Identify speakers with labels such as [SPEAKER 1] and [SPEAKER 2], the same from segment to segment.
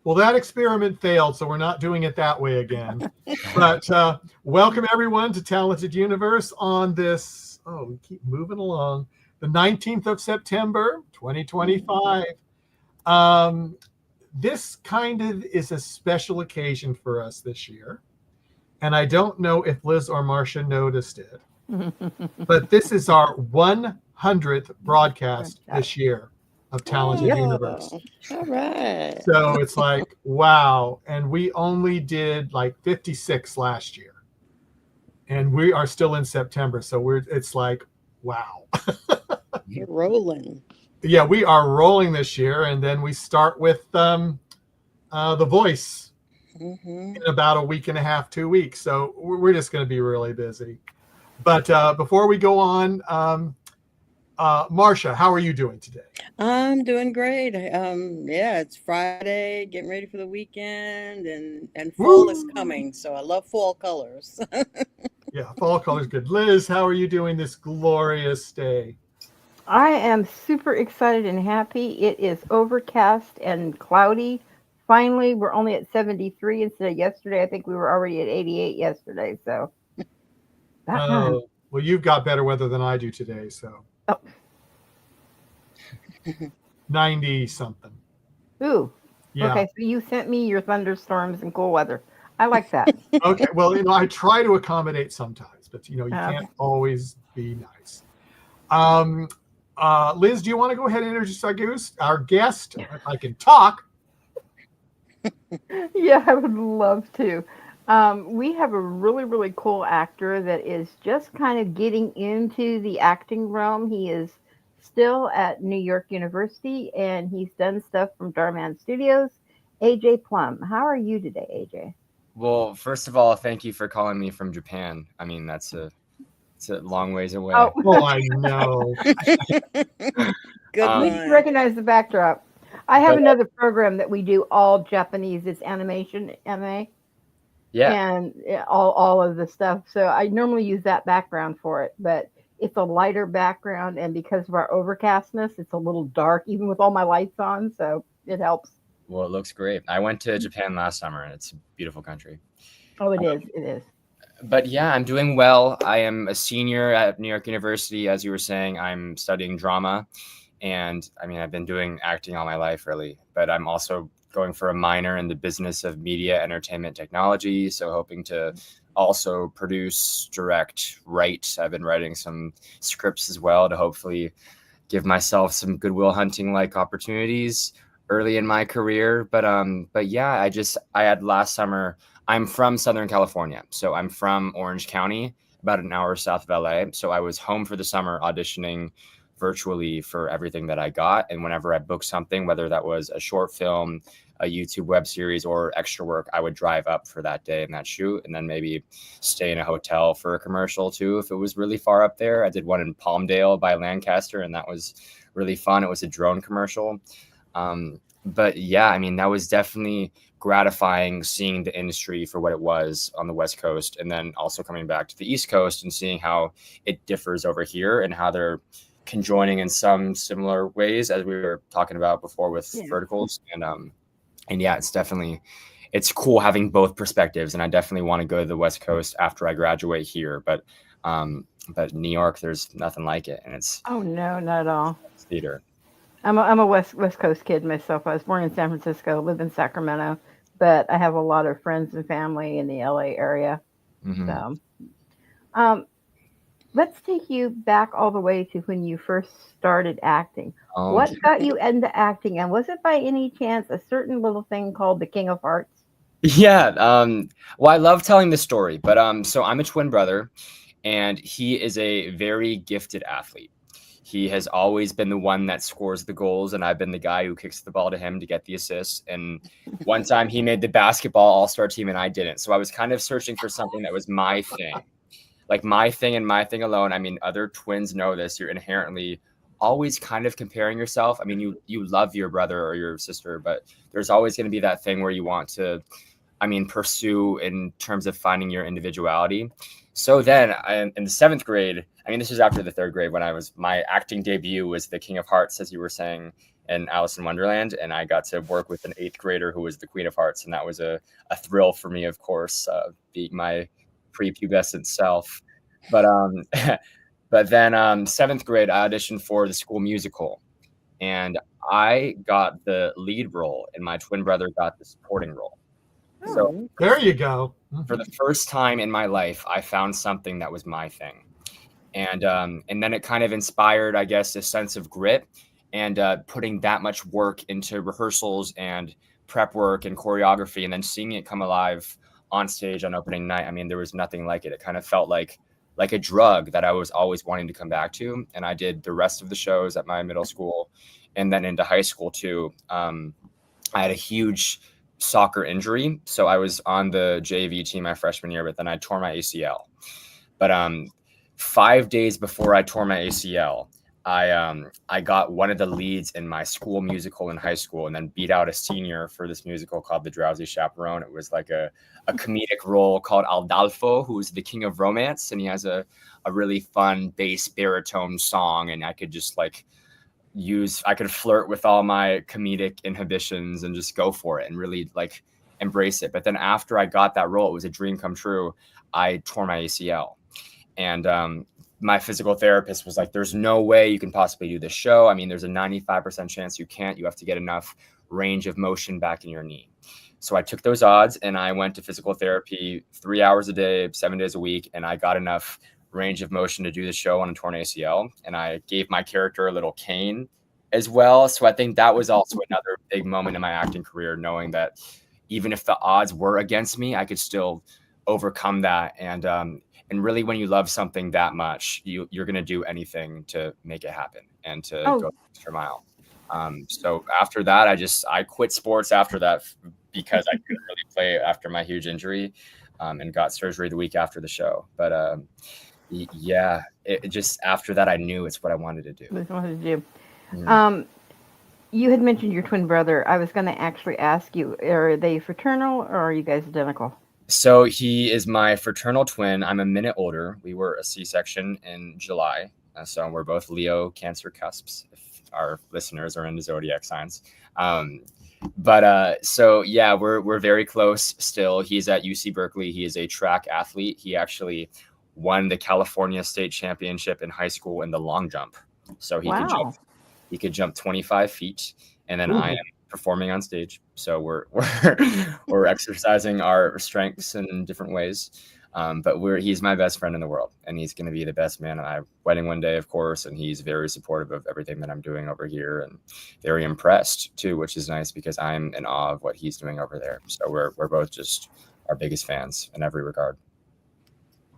[SPEAKER 1] Well, that experiment failed, so we're not doing it that way again. But welcome everyone to Talented Universe on this, we keep moving along, the 19th of September, 2025. This kind of is a special occasion for us this year. And I don't know if Liz or Marcia noticed it, but this is our 100th broadcast this year of Talented Universe.
[SPEAKER 2] All right.
[SPEAKER 1] So it's like, wow. And we only did like 56 last year. And we are still in September. So it's like, wow.
[SPEAKER 2] You're rolling.
[SPEAKER 1] Yeah, we are rolling this year. And then we start with The Voice in about a week and a half, 2 weeks. So we're just going to be really busy. But before we go on, Marcia, how are you doing today?
[SPEAKER 2] I'm doing great. Yeah, it's Friday, getting ready for the weekend, and fall is coming. So I love fall colors.
[SPEAKER 1] Yeah, fall colors good. Liz, how are you doing this glorious day?
[SPEAKER 3] I am super excited and happy. It is overcast and cloudy. Finally, we're only at 73 instead of yesterday. I think we were already at 88 yesterday. So,
[SPEAKER 1] well, you've got better weather than I do today. So, 90 something.
[SPEAKER 3] Ooh. Yeah. Okay, so you sent me your thunderstorms and cool weather. I like that.
[SPEAKER 1] Okay, well, I try to accommodate sometimes, but you can't always be nice. Liz, do you want to go ahead and introduce our guest? If I can talk.
[SPEAKER 3] Yeah, I would love to. We have a really, really cool actor that is just kind of getting into the acting realm. He is still at New York University, and he's done stuff from Dhar Mann Studios. AJ Plumb, how are you today, AJ?
[SPEAKER 4] Well, first of all, thank you for calling me from Japan. I mean, it's a long ways away.
[SPEAKER 1] Oh I know.
[SPEAKER 2] Good.
[SPEAKER 3] We recognize the backdrop. I have another program that we do all Japanese. It's animation, MA.
[SPEAKER 4] Yeah.
[SPEAKER 3] And all of the stuff. So I normally use that background for it, but it's a lighter background, and because of our overcastness, it's a little dark, even with all my lights on. So it helps.
[SPEAKER 4] Well, it looks great. I went to Japan last summer, and it's a beautiful country.
[SPEAKER 3] Oh, it is. It is.
[SPEAKER 4] But yeah, I'm doing well. I am a senior at New York University. As you were saying, I'm studying drama. And I mean, I've been doing acting all my life, really. But I'm also going for a minor in the business of media, entertainment, technology. So hoping to also produce, direct, write. I've been writing some scripts as well to hopefully give myself some Goodwill Hunting-like opportunities early in my career. But yeah, I had last summer. I'm from Southern California, so I'm from Orange County, about an hour south of LA. So I was home for the summer auditioning virtually for everything that I got. And whenever I booked something, whether that was a short film, a YouTube web series, or extra work, I would drive up for that day and that shoot, and then maybe stay in a hotel for a commercial too, if it was really far up there. I did one in Palmdale by Lancaster, and that was really fun. It was a drone commercial. But yeah, I mean, that was definitely gratifying seeing the industry for what it was on the West Coast, and then also coming back to the East Coast and seeing how it differs over here and how they're conjoining in some similar ways, as we were talking about before with verticals. And yeah, it's cool having both perspectives, and I definitely want to go to the West Coast after I graduate here. But New York, there's nothing like it, and it's
[SPEAKER 3] no, not at all.
[SPEAKER 4] Theater.
[SPEAKER 3] I'm a West Coast kid myself. I was born in San Francisco, live in Sacramento, but I have a lot of friends and family in the LA area.
[SPEAKER 4] Mm-hmm.
[SPEAKER 3] So, let's take you back all the way to when you first started acting. What got you into acting, and was it by any chance a certain little thing called the King of Hearts?
[SPEAKER 4] Yeah. Well, I love telling this story, but so I'm a twin brother, and he is a very gifted athlete. He has always been the one that scores the goals, and I've been the guy who kicks the ball to him to get the assists. And one time he made the basketball all-star team, and I didn't. So I was kind of searching for something that was my thing, like my thing and my thing alone. I mean, other twins know this. You're inherently always kind of comparing yourself. I mean, you love your brother or your sister, but there's always going to be that thing where you want to, pursue in terms of finding your individuality. So then in the 7th grade, I mean, this was after the 3rd grade when my acting debut was the King of Hearts, as you were saying, in Alice in Wonderland. And I got to work with an 8th grader who was the Queen of Hearts. And that was a thrill for me, of course, being my prepubescent self. But but then 7th grade, I auditioned for the school musical. And I got the lead role and my twin brother got the supporting role. So
[SPEAKER 1] there you go.
[SPEAKER 4] For the first time in my life, I found something that was my thing. And then it kind of inspired, I guess, a sense of grit and putting that much work into rehearsals and prep work and choreography, and then seeing it come alive on stage on opening night. I mean, there was nothing like it. It kind of felt like a drug that I was always wanting to come back to. And I did the rest of the shows at my middle school and then into high school too. I had a huge soccer injury. So I was on the JV team my freshman year, but then I tore my ACL. But 5 days before I tore my ACL, I got one of the leads in my school musical in high school and then beat out a senior for this musical called The Drowsy Chaperone. It was like a comedic role called Aldalfo, who is the king of romance. And he has a really fun bass baritone song. And I could just I could flirt with all my comedic inhibitions and just go for it and really embrace it. But then after I got that role, it was a dream come true. I tore my ACL. And my physical therapist was like, there's no way you can possibly do this show. I mean, there's a 95% chance you can't. You have to get enough range of motion back in your knee. So I took those odds and I went to physical therapy 3 hours a day, 7 days a week. And I got enough range of motion to do the show on a torn ACL. And I gave my character a little cane as well. So I think that was also another big moment in my acting career, knowing that even if the odds were against me, I could still overcome that. And really, when you love something that much, you're going to do anything to make it happen and to go the extra mile. So after that, I quit sports after that because I couldn't really play after my huge injury, and got surgery the week after the show. But yeah, it just after that, I knew it's what I wanted to do.
[SPEAKER 3] Mm-hmm. You had mentioned your twin brother. I was going to actually ask you, are they fraternal or are you guys identical?
[SPEAKER 4] So he is my fraternal twin. I'm a minute older. We were a C-section in July. So we're both Leo Cancer cusps, if our listeners are into zodiac signs. So yeah, we're very close still. He's at UC Berkeley. He is a track athlete. He actually won the California State Championship in high school in the long jump. So he could jump 25 feet. And then I am performing on stage. So we're exercising our strengths in different ways. But he's my best friend in the world, and he's going to be the best man at my wedding one day, of course. And he's very supportive of everything that I'm doing over here, and very impressed too, which is nice because I'm in awe of what he's doing over there. So we're both just our biggest fans in every regard.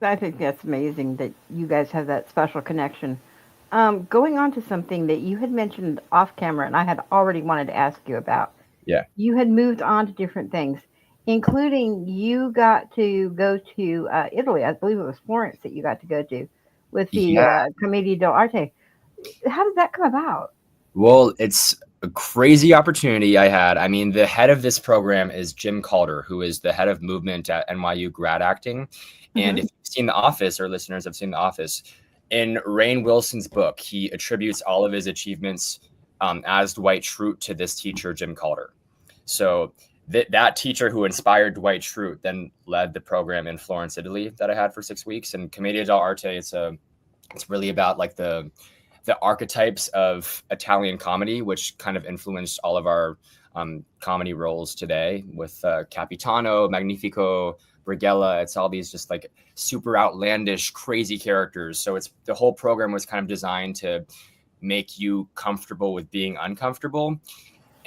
[SPEAKER 3] I think that's amazing that you guys have that special connection. Going on to something that you had mentioned off camera, and I had already wanted to ask you about.
[SPEAKER 4] Yeah.
[SPEAKER 3] You had moved on to different things, including you got to go to Italy. I believe it was Florence that you got to go to with the Commedia dell'Arte. How did that come about?
[SPEAKER 4] Well, it's a crazy opportunity I had. I mean, the head of this program is Jim Calder, who is the head of movement at NYU grad acting. And if you've seen The Office, or listeners have seen The Office, in Rainn Wilson's book, he attributes all of his achievements as Dwight Schrute to this teacher, Jim Calder. So that teacher who inspired Dwight Schrute then led the program in Florence, Italy that I had for 6 weeks. And Commedia dell'Arte, it's really about the archetypes of Italian comedy, which kind of influenced all of our comedy roles today with Capitano, Magnifico, Brighella. It's all these just super outlandish, crazy characters. So the whole program was kind of designed to make you comfortable with being uncomfortable.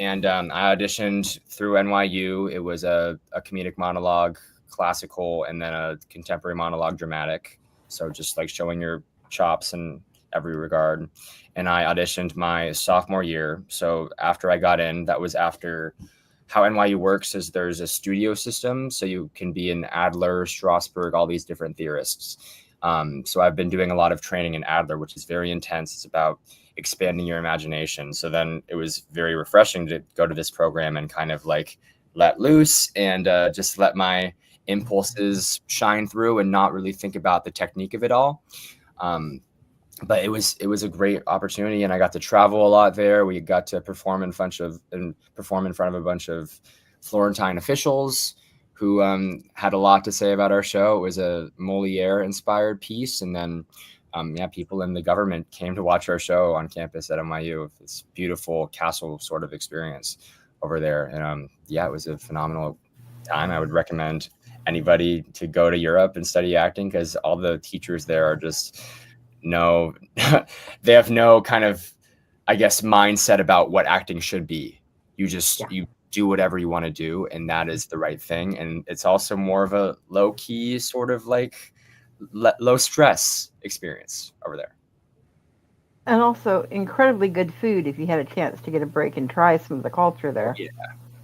[SPEAKER 4] And I auditioned through NYU. It was a comedic monologue, classical, and then a contemporary monologue, dramatic. So just showing your chops in every regard. And I auditioned my sophomore year. So after I got in, that was after. How NYU works is there's a studio system. So you can be in Adler, Strasberg, all these different theorists. So I've been doing a lot of training in Adler, which is very intense. It's about expanding your imagination. So then it was very refreshing to go to this program and kind of let loose and just let my impulses shine through and not really think about the technique of it all. But it was a great opportunity, and I got to travel a lot there. We got to perform in front of a bunch of Florentine officials who had a lot to say about our show. It was a Moliere inspired piece, and then people in the government came to watch our show on campus at NYU. This beautiful castle sort of experience over there, and it was a phenomenal time. I would recommend anybody to go to Europe and study acting, because all the teachers there are just they have no kind of, I guess, mindset about what acting should be. You do whatever you want to do, and that is the right thing. And it's also more of a low key sort of like low stress experience over there.
[SPEAKER 3] And also incredibly good food if you had a chance to get a break and try some of the culture there.
[SPEAKER 4] Yeah,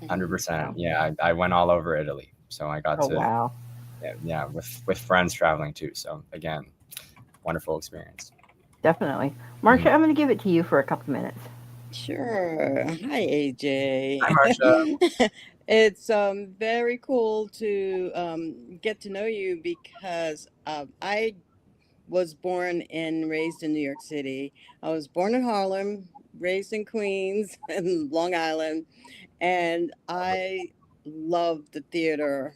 [SPEAKER 4] 100%. Yeah, I went all over Italy, so I got to.
[SPEAKER 3] Wow.
[SPEAKER 4] Yeah, with friends traveling too. So again, wonderful experience.
[SPEAKER 3] Definitely. Marcia, I'm going to give it to you for a couple minutes.
[SPEAKER 2] Sure. Hi, AJ.
[SPEAKER 4] Hi, Marcia.
[SPEAKER 2] It's very cool to get to know you, because I was born and raised in New York City. I was born in Harlem, raised in Queens and Long Island, and I loved the theater.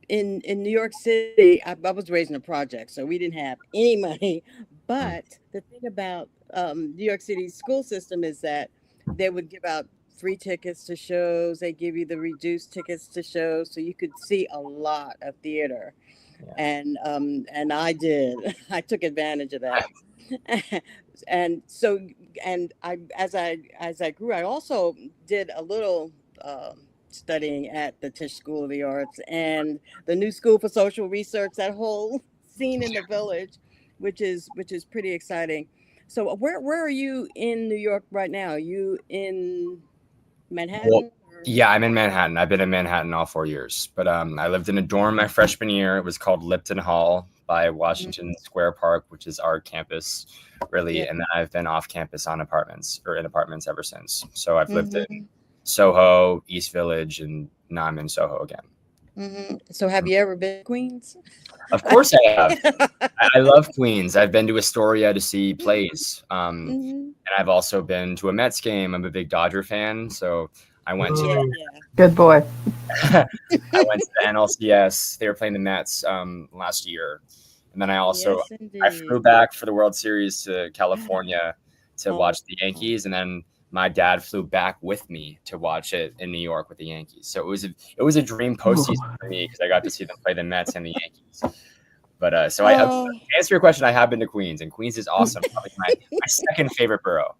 [SPEAKER 2] In New York City, I was raised in a project, so we didn't have any money. But the thing about New York City's school system is that they would give out free tickets to shows. They give you the reduced tickets to shows, so you could see a lot of theater. Yeah. And I did. I took advantage of that. And so, and as I grew, I also did a little studying at the Tisch School of the Arts and the New School for Social Research, that whole scene in the Village, which is pretty exciting. So where are you in New York right now? Are you in Manhattan?
[SPEAKER 4] Well, yeah, I'm in Manhattan. I've been in Manhattan all 4 years, but I lived in a dorm my freshman year. It was called Lipton Hall by Washington Square Park, which is our campus, really. Yeah. And then I've been off campus in apartments ever since. So I've lived in Soho, East Village, and now I'm in Soho again.
[SPEAKER 2] So have you ever been to Queens?
[SPEAKER 4] Of course I have. I love Queens. I've been to Astoria to see plays. And I've also been to a Mets game. I'm a big Dodger fan. So I went to
[SPEAKER 3] Good boy.
[SPEAKER 4] I went to the NLCS. They were playing the Mets last year. And then I also I flew back for the World Series to California to watch the Yankees. And then my dad flew back with me to watch it in New York with the Yankees. So it was a dream postseason for me, because I got to see them play the Mets and the Yankees. But to answer your question, I have been to Queens, and Queens is awesome. Probably my second favorite borough.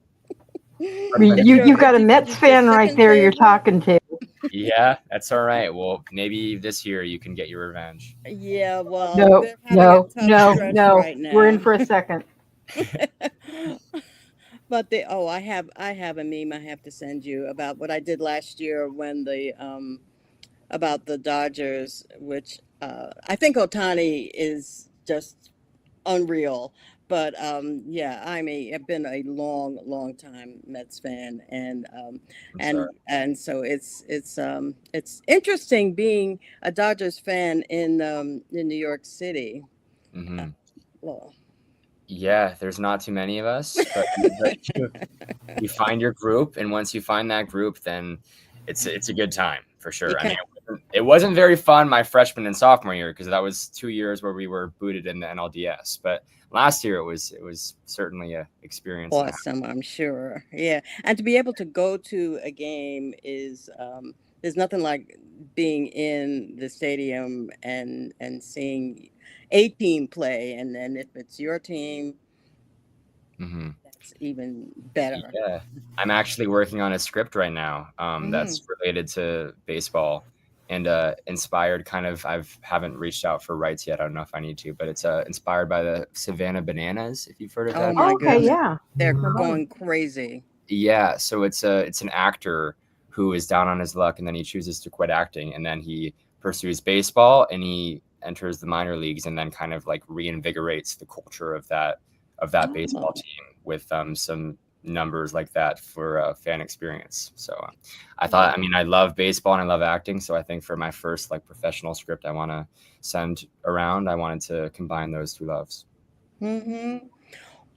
[SPEAKER 3] You've got a Mets fan right there you're talking to.
[SPEAKER 4] Yeah, that's all right. Well, maybe this year you can get your revenge.
[SPEAKER 2] Yeah, well,
[SPEAKER 3] no. Right, we're in for a second.
[SPEAKER 2] But I have a meme I have to send you about what I did last year when about the Dodgers, which I think Ohtani is just unreal. But I've been a long time Mets fan, and so it's interesting being a Dodgers fan in New York City.
[SPEAKER 4] Yeah, there's not too many of us, but you find your group, and once you find that group, then it's a good time for sure. I mean, it wasn't very fun my freshman and sophomore year, because that was 2 years where we were booted in the NLDS. But last year it was certainly a experience.
[SPEAKER 2] Awesome, I'm sure. Yeah, and to be able to go to a game is there's nothing like being in the stadium and seeing a team play, and then if it's your team, that's even better.
[SPEAKER 4] Yeah, I'm actually working on a script right now that's related to baseball, and inspired kind of. I haven't reached out for rights yet. I don't know if I need to, but it's inspired by the Savannah Bananas, if you've heard of that.
[SPEAKER 2] My goodness. Yeah, they're going crazy.
[SPEAKER 4] Yeah, so it's an actor who is down on his luck, and then he chooses to quit acting, and then he pursues baseball, and he enters the minor leagues, and then kind of like reinvigorates the culture of that baseball team with some numbers like that for a fan experience. So I thought, I mean, I love baseball and I love acting. So I think for my first like professional script I want to send around, I wanted to combine those two loves.
[SPEAKER 2] Mm-hmm.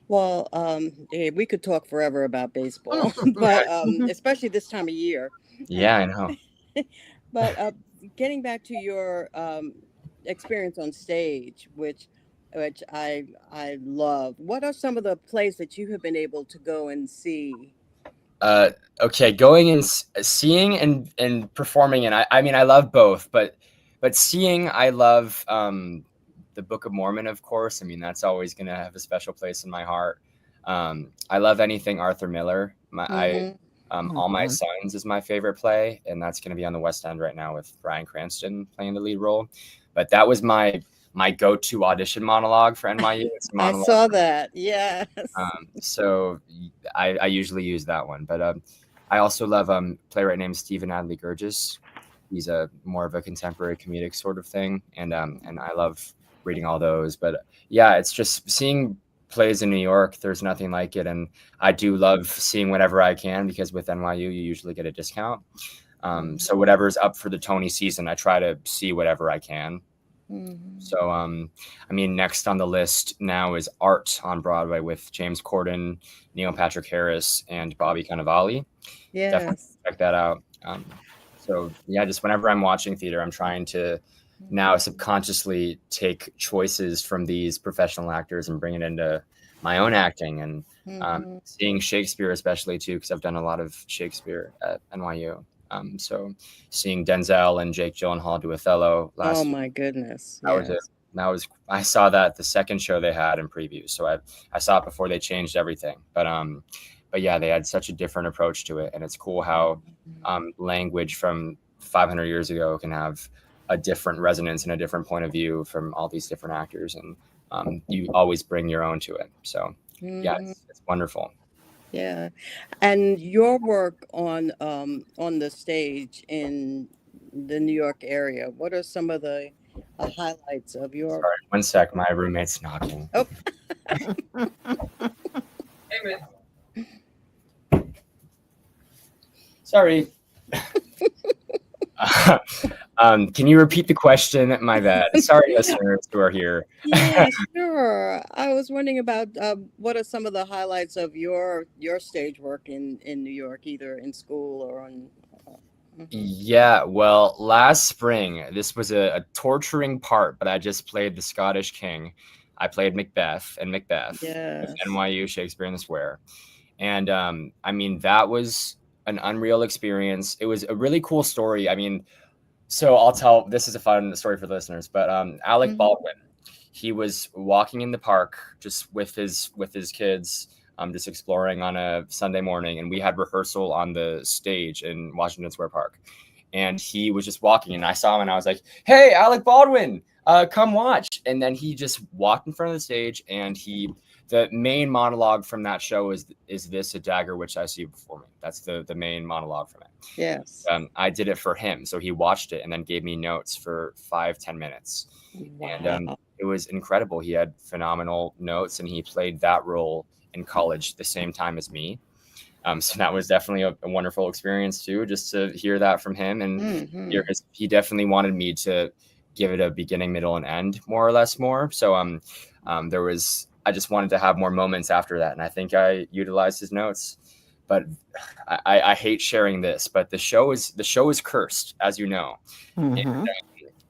[SPEAKER 2] Well, we could talk forever about baseball, but especially this time of year.
[SPEAKER 4] Yeah, I know.
[SPEAKER 2] But getting back to your experience on stage, which I love. What are some of the plays that you have been able to go and see?
[SPEAKER 4] Okay, going and seeing and performing, and I mean I love both, but seeing, I love the Book of Mormon, of course. I mean that's always gonna have a special place in my heart. I love anything Arthur Miller. All My Sons is my favorite play, and that's going to be on the West End right now with Bryan Cranston playing the lead role. But that was my go-to audition monologue for NYU. It's a monologue.
[SPEAKER 2] I saw that. Yes.
[SPEAKER 4] So I usually use that one. But I also love playwright named Stephen Adler Studio. He's a more of a contemporary comedic sort of thing, and I love reading all those. But yeah, it's just seeing plays in New York, there's nothing like it, and I do love seeing whatever I can, because with NYU you usually get a discount. So whatever's up for the Tony season, I try to see whatever I can. So I mean, next on the list now is Art on Broadway with James Corden, Neil Patrick Harris, and Bobby Cannavale.
[SPEAKER 2] Yes.
[SPEAKER 4] Definitely check that out. So yeah, just whenever I'm watching theater, I'm trying to now subconsciously take choices from these professional actors and bring it into my own acting, and seeing Shakespeare especially too, because I've done a lot of Shakespeare at NYU. So seeing Denzel and Jake Gyllenhaal do Othello last year,
[SPEAKER 2] my goodness.
[SPEAKER 4] I saw that the second show they had in previews. So I saw it before they changed everything. But yeah, they had such a different approach to it, and it's cool how language from 500 years ago can have a different resonance and a different point of view from all these different actors, and you always bring your own to it. So yeah, it's wonderful.
[SPEAKER 2] Yeah, and your work on the stage in the New York area, what are some of the highlights of your?
[SPEAKER 4] Sorry, one sec, my roommate's knocking.
[SPEAKER 2] Oh.
[SPEAKER 4] Hey, man. Sorry. Can you repeat the question? My bad. Sorry, listeners who are here.
[SPEAKER 2] Yeah, sure. I was wondering about what are some of the highlights of your stage work in New York, either in school or on.
[SPEAKER 4] Yeah, well, last spring, this was a torturing part, but I just played the Scottish King. I played Macbeth with NYU Shakespeare in the Square. And I mean, that was an unreal experience. It was a really cool story. I mean, so I'll tell, this is a fun story for the listeners, but Alec Baldwin, he was walking in the park just with his kids, just exploring on a Sunday morning, and we had rehearsal on the stage in Washington Square Park. And he was just walking, and I saw him, and I was like, "Hey, Alec Baldwin, come watch." And then he just walked in front of the stage, and the main monologue from that show is this a dagger which I see before me. That's the main monologue from it.
[SPEAKER 2] Yes.
[SPEAKER 4] I did it for him, so he watched it and then gave me notes for 5-10 minutes.
[SPEAKER 2] Wow.
[SPEAKER 4] And it was incredible. He had phenomenal notes, and he played that role in college the same time as me. So that was definitely a wonderful experience too, just to hear that from him, and he definitely wanted me to give it a beginning, middle, and end, more or less more. So I just wanted to have more moments after that, and I think I utilized his notes. But I hate sharing this, but the show is cursed, as you know. And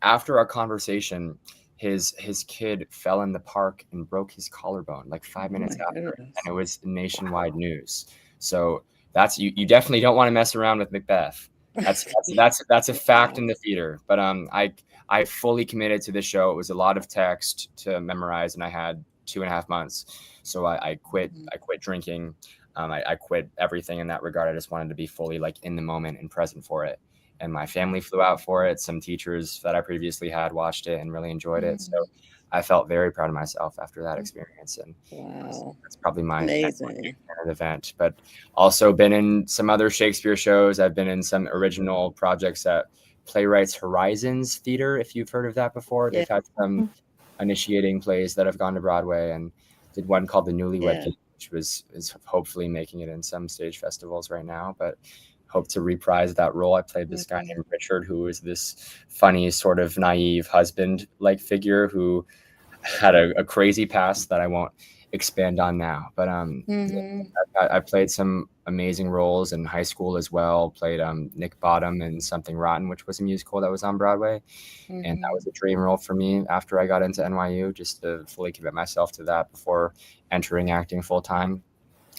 [SPEAKER 4] after our conversation, his kid fell in the park and broke his collarbone like 5 minutes after, and it was nationwide news. So that's you definitely don't want to mess around with Macbeth. That's a fact in the theater. But I fully committed to the show. It was a lot of text to memorize, and I had 2.5 months. So I quit drinking. I quit everything in that regard. I just wanted to be fully like in the moment and present for it. And my family flew out for it. Some teachers that I previously had watched it and really enjoyed it. So I felt very proud of myself after that experience. And that's probably my
[SPEAKER 2] amazing
[SPEAKER 4] event. But also been in some other Shakespeare shows. I've been in some original projects at Playwrights Horizons Theater, if you've heard of that before. They've had some initiating plays that have gone to Broadway, and did one called The Newlywed Game, which is hopefully making it in some stage festivals right now, but hope to reprise that role. I played this guy named Richard, who was this funny, sort of naive husband-like figure who had a crazy past that I won't expand on now. But I played some amazing roles in high school as well. Played Nick Bottom in Something Rotten, which was a musical that was on Broadway. And that was a dream role for me after I got into NYU, just to fully commit myself to that before entering acting full time.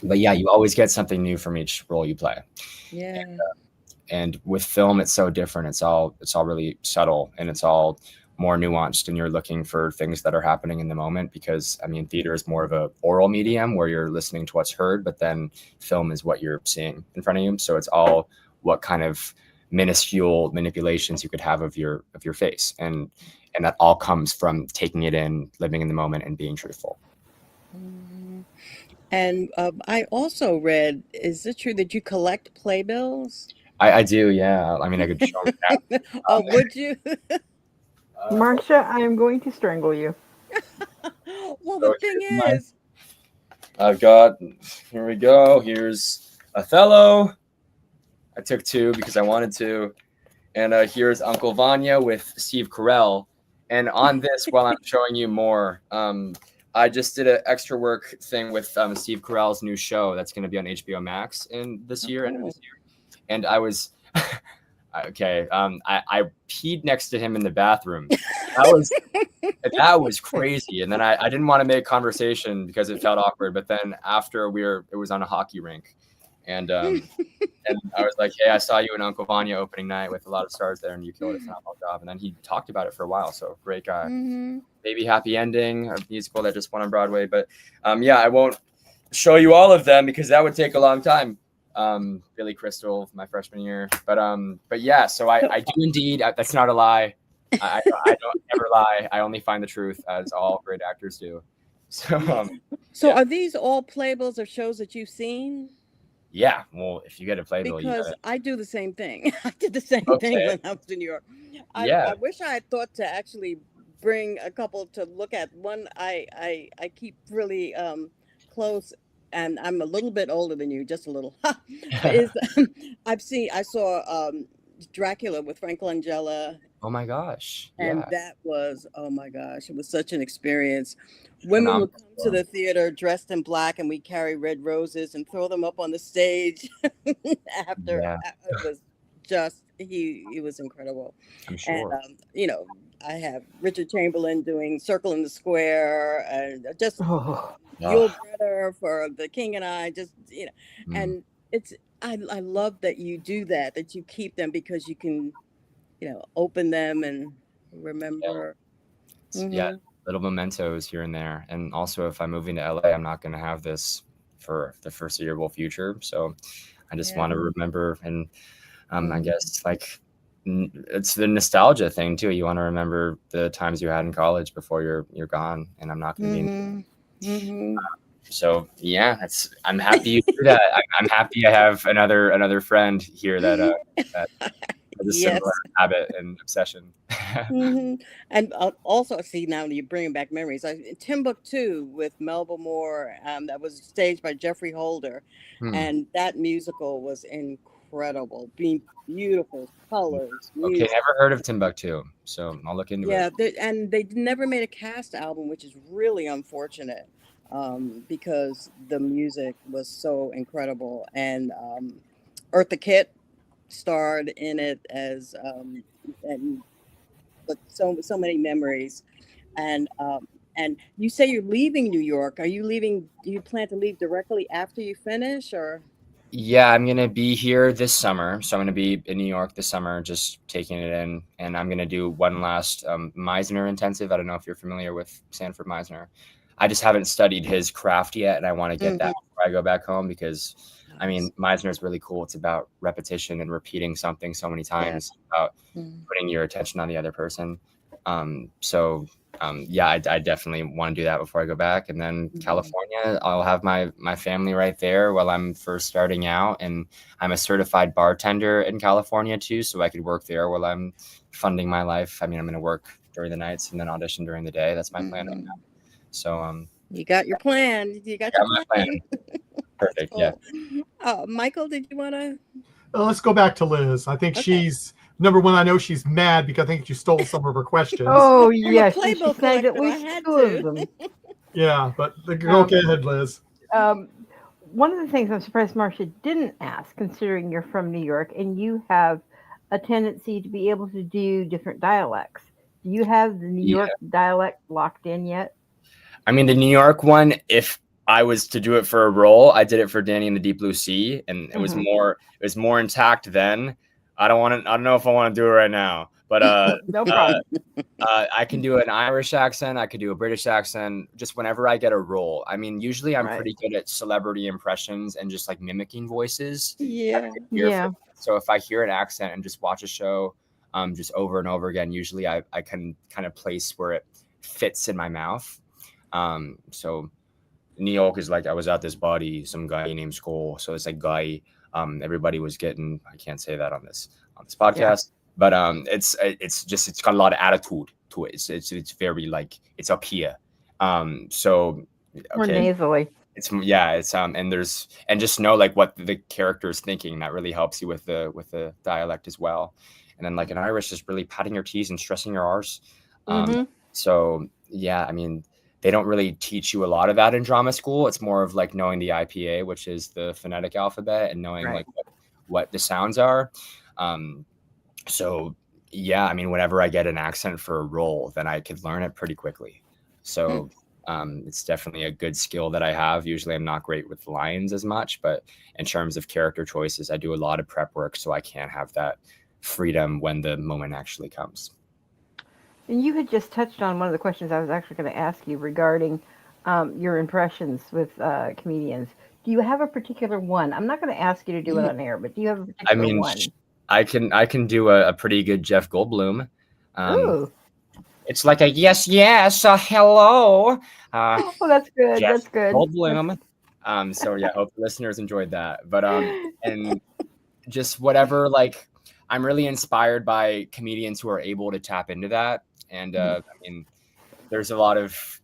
[SPEAKER 4] But yeah, you always get something new from each role you play.
[SPEAKER 2] Yeah.
[SPEAKER 4] And with film, it's so different. It's all really subtle, and it's all more nuanced, and you're looking for things that are happening in the moment, because I mean, theater is more of a oral medium where you're listening to what's heard, but then film is what you're seeing in front of you. So it's all what kind of minuscule manipulations you could have of your face, and that all comes from taking it in, living in the moment, and being truthful.
[SPEAKER 2] And I also read, is it true that you collect playbills?
[SPEAKER 4] I do, yeah. I mean, I could show them.
[SPEAKER 2] Oh, would you?
[SPEAKER 3] Marcia, I am going to strangle you.
[SPEAKER 2] Well, the thing is,
[SPEAKER 4] I've got, here we go. Here's Othello. I took 2 because I wanted to. And here's Uncle Vanya with Steve Carell. And on this, while I'm showing you more, I just did an extra work thing with Steve Carell's new show that's going to be on HBO Max this year. And I was okay. I peed next to him in the bathroom. That was crazy. And then I didn't want to make conversation because it felt awkward. But then after it was on a hockey rink, and I was like, hey, I saw you in Uncle Vanya opening night with a lot of stars there, and you killed a phenomenal job. And then he talked about it for a while. So great guy. Maybe Happy Ending, a musical that just won on Broadway. But yeah, I won't show you all of them because that would take a long time. Billy Crystal, my freshman year. But yeah, so I do indeed. That's not a lie. I don't ever lie. I only find the truth, as all great actors do. So
[SPEAKER 2] so are these all playbills or shows that you've seen?
[SPEAKER 4] Yeah, well, if you get a playbill,
[SPEAKER 2] because I do the same thing. I did the same thing when I was in New York. I wish I had thought to actually bring a couple to look at. One I keep really close, and I'm a little bit older than you, just a little. I saw Dracula with Frank Langella.
[SPEAKER 4] Oh my gosh.
[SPEAKER 2] And that was, oh my gosh, it was such an experience. Women would come to the theater dressed in black, and we carry red roses and throw them up on the stage after. It was just, he was incredible.
[SPEAKER 4] I'm sure.
[SPEAKER 2] And, I have Richard Chamberlain doing Circle in the Square, and just Yul Brynner for The King and I, just, and I love that you do that you keep them, because you can, open them and remember.
[SPEAKER 4] Yeah, little mementos here and there. And also, if I'm moving to LA, I'm not going to have this for the foreseeable future. So I just want to remember. And I guess it's the nostalgia thing too. You want to remember the times you had in college before you're gone, and I'm not going to be. So yeah, I'm happy you do that. I'm happy I have another friend here that has a similar habit and obsession.
[SPEAKER 2] And also, see, now you're bringing back memories. Timbuktu with Melba Moore, that was staged by Jeffrey Holder, and that musical was incredible. Being beautiful colors.
[SPEAKER 4] Okay, never heard of Timbuktu, so I'll look into it.
[SPEAKER 2] Yeah, and they never made a cast album, which is really unfortunate. Because the music was so incredible, and Eartha Kitt starred in it as but so many memories. And you say you're leaving New York. Are you leaving? Do you plan to leave directly after you finish, or?
[SPEAKER 4] Yeah, I'm gonna be here this summer, so I'm gonna be in New York this summer, just taking it in, and I'm gonna do one last Meisner intensive. I don't know if you're familiar with Sanford Meisner. I just haven't studied his craft yet, and I want to get that before I go back home, because I mean, Meisner is really cool. It's about repetition and repeating something so many times, about putting your attention on the other person. I definitely want to do that before I go back. And then California, I'll have my family right there while I'm first starting out. And I'm a certified bartender in California too, so I could work there while I'm funding my life. I mean, I'm going to work during the nights and then audition during the day. That's my plan right now. So
[SPEAKER 2] You got your plan. You got
[SPEAKER 4] Got
[SPEAKER 2] your
[SPEAKER 4] my plan. Perfect. Yeah.
[SPEAKER 2] Michael, did you want to?
[SPEAKER 1] Let's go back to Liz. I think she's number one. I know she's mad because I think you stole some of her questions.
[SPEAKER 3] Oh,
[SPEAKER 2] I'm a
[SPEAKER 3] yes. She
[SPEAKER 2] playbill
[SPEAKER 3] saved at
[SPEAKER 2] collector. I
[SPEAKER 3] least
[SPEAKER 2] had
[SPEAKER 3] 2 of
[SPEAKER 2] to.
[SPEAKER 3] them.
[SPEAKER 1] Yeah, but go ahead, Liz.
[SPEAKER 3] One of the things I'm surprised Marcia didn't ask, considering you're from New York and you have a tendency to be able to do different dialects. Do you have the New York dialect locked in yet?
[SPEAKER 4] I mean, the New York one, if I was to do it for a role, I did it for Danny in the Deep Blue Sea, and it was more intact then. I don't know if I want to do it right now, but
[SPEAKER 3] No problem.
[SPEAKER 4] I can do an Irish accent. I could do a British accent just whenever I get a role. I mean, usually I'm pretty good at celebrity impressions and just like mimicking voices.
[SPEAKER 2] Yeah.
[SPEAKER 4] So if I hear an accent and just watch a show just over and over again, usually I can kind of place where it fits in my mouth. So New York is like, I was at this party, some guy named Skull. So it's like guy, everybody was getting, I can't say that on this podcast, but it's got a lot of attitude to it. It's very like, it's up here. So
[SPEAKER 3] More nasally.
[SPEAKER 4] It's and just know like what the character is thinking. That really helps you with the dialect as well. And then like in Irish is really patting your T's and stressing your R's. So yeah, I mean, they don't really teach you a lot of that in drama school. It's more of like knowing the IPA, which is the phonetic alphabet, and knowing like what the sounds are. So yeah, I mean, whenever I get an accent for a role, then I could learn it pretty quickly. So it's definitely a good skill that I have. Usually I'm not great with lines as much, but in terms of character choices, I do a lot of prep work so I can have that freedom when the moment actually comes.
[SPEAKER 3] And you had just touched on one of the questions I was actually going to ask you regarding your impressions with comedians. Do you have a particular one? I'm not going to ask you to do it on air, but do you have a particular one?
[SPEAKER 4] I can do a pretty good Jeff Goldblum.
[SPEAKER 3] Ooh.
[SPEAKER 4] It's like a yes, hello.
[SPEAKER 3] Oh, that's good.
[SPEAKER 4] Jeff
[SPEAKER 3] That's good.
[SPEAKER 4] Goldblum. So yeah, hope the listeners enjoyed that. But and just whatever, like I'm really inspired by comedians who are able to tap into that. And I mean, there's a lot of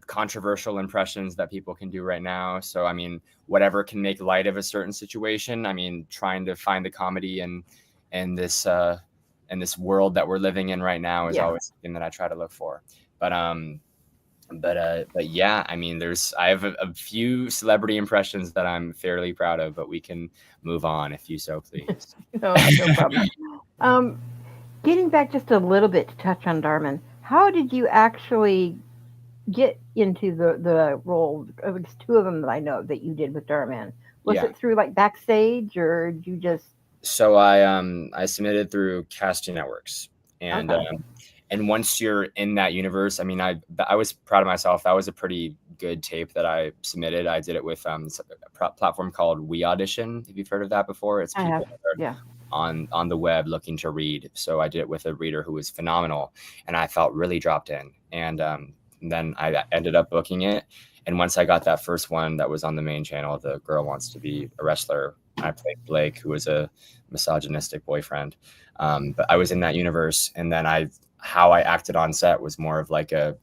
[SPEAKER 4] controversial impressions that people can do right now. So I mean, whatever can make light of a certain situation. I mean, trying to find the comedy in this world that we're living in right now is always something that I try to look for. But yeah, I mean, I have a few celebrity impressions that I'm fairly proud of, but we can move on if you so please.
[SPEAKER 3] No problem. Getting back just a little bit to touch on Dhar Mann, how did you actually get into the role? At least 2 of them that I know that you did with Dhar Mann. Was it through like backstage, or did you just?
[SPEAKER 4] So I submitted through casting networks, and and once you're in that universe, I mean, I was proud of myself. That was a pretty good tape that I submitted. I did it with a platform called We Audition. If you've heard of that before, it's people on the web looking to read. So I did it with a reader who was phenomenal, and I felt really dropped in. And then I ended up booking it. And once I got that first one that was on the main channel, The Girl Wants to Be a Wrestler, I played Blake, who was a misogynistic boyfriend. But I was in that universe, and then how I acted on set was more of like a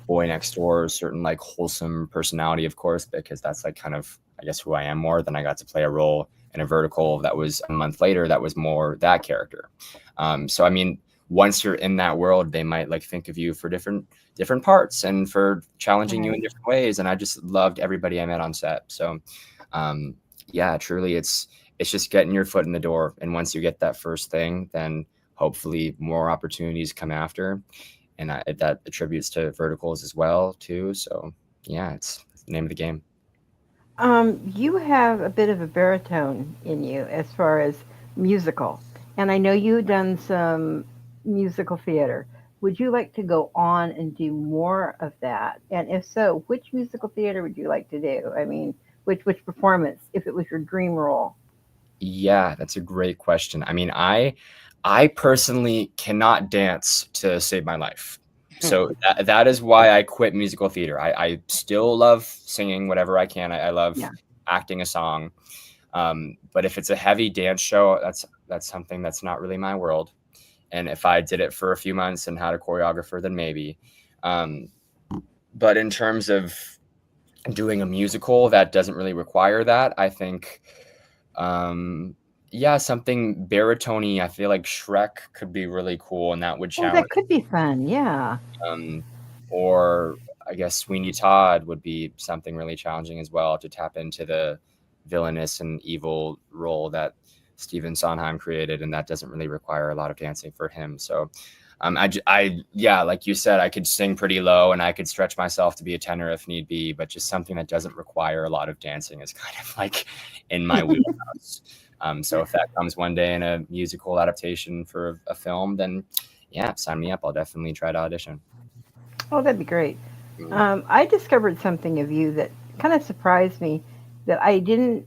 [SPEAKER 4] boy next door, certain like wholesome personality, of course, because that's like kind of, I guess, who I am more. Then I got to play a role in a vertical that was a month later that was more that character. So I mean, once you're in that world, they might like think of you for different parts and for challenging you in different ways. And I just loved everybody I met on set. So yeah, truly it's just getting your foot in the door. And once you get that first thing, then hopefully more opportunities come after. And that attributes to verticals as well too. So yeah, it's the name of the game.
[SPEAKER 3] You have a bit of a baritone in you as far as musical. And I know you've done some musical theater. Would you like to go on and do more of that? And if so, which musical theater would you like to do? I mean, which performance, if it was your dream role?
[SPEAKER 4] Yeah, that's a great question. I mean, I personally cannot dance to save my life. So that is why I quit musical theater. I still love singing whatever I can. I love acting a song. But if it's a heavy dance show, that's something that's not really my world. And if I did it for a few months and had a choreographer, then maybe. But in terms of doing a musical that doesn't really require that. I think, yeah, something baritone-y. I feel like Shrek could be really cool, and that would
[SPEAKER 3] Oh,
[SPEAKER 4] challenge.
[SPEAKER 3] that could be fun. Yeah.
[SPEAKER 4] Or I guess Sweeney Todd would be something really challenging as well, to tap into the villainous and evil role that Stephen Sondheim created, and that doesn't really require a lot of dancing for him. So yeah, like you said, I could sing pretty low and I could stretch myself to be a tenor if need be, but just something that doesn't require a lot of dancing is kind of like in my wheelhouse. So if that comes one day in a musical adaptation for a film, then yeah, sign me up. I'll definitely try to audition.
[SPEAKER 3] Oh, that'd be great. I discovered something of you that kind of surprised me that I didn't.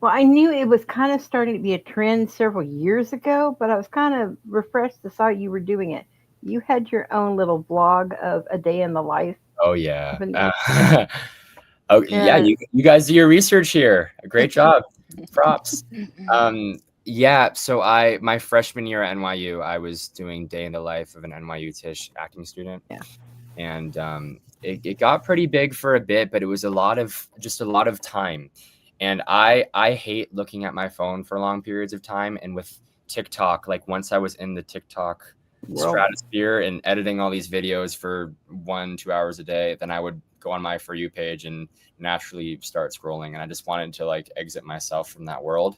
[SPEAKER 3] Well, I knew it was kind of starting to be a trend several years ago, but I was kind of refreshed to saw you were doing it. You had your own little blog of a day in the life.
[SPEAKER 4] Oh yeah.
[SPEAKER 3] Of
[SPEAKER 4] Oh yeah,
[SPEAKER 3] and
[SPEAKER 4] you guys do your research here. Great job. Props. Yeah, so my freshman year at NYU, I was doing Day in the Life of an NYU Tisch acting student.
[SPEAKER 3] Yeah.
[SPEAKER 4] And it got pretty big for a bit, but it was a lot of time. And I hate looking at my phone for long periods of time. And with TikTok, like once I was in the TikTok stratosphere and editing all these videos for 1-2 hours a day, then I would go on my For You page and naturally start scrolling. And I just wanted to like exit myself from that world.